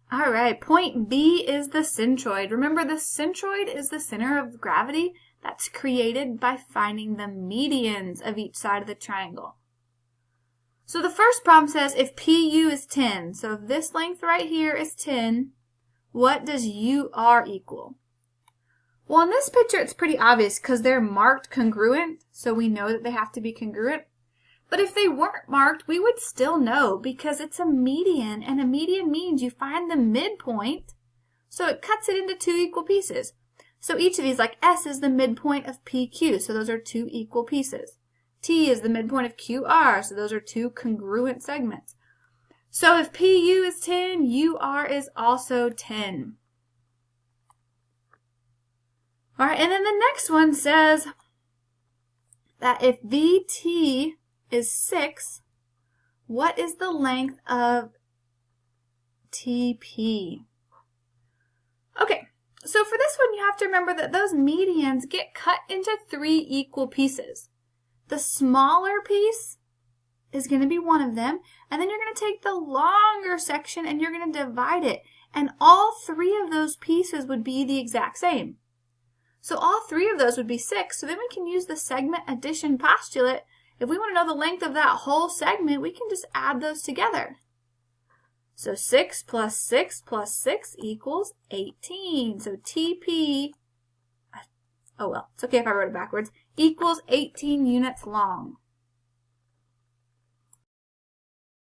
All right, point B is the centroid. Remember, the centroid is the center of gravity that's created by finding the medians of each side of the triangle. So the first problem says if PU is 10, so if this length right here is 10, what does UR equal? Well, in this picture, it's pretty obvious because they're marked congruent, so we know that they have to be congruent. But if they weren't marked, we would still know because it's a median, and a median means you find the midpoint, so it cuts it into two equal pieces. So each of these, like S is the midpoint of PQ, so those are two equal pieces. T is the midpoint of QR, so those are two congruent segments. So if PU is 10, UR is also 10. All right, and then the next one says that if VT is 6, what is the length of TP? Okay, so for this one, you have to remember that those medians get cut into three equal pieces. The smaller piece is going to be one of them, and then you're going to take the longer section and you're going to divide it, and all three of those pieces would be the exact same. So all three of those would be 6, so then we can use the segment addition postulate. If we want to know the length of that whole segment, we can just add those together. So 6 plus 6 plus 6 equals 18. So TP, oh well, it's okay if I wrote it backwards, equals 18 units long.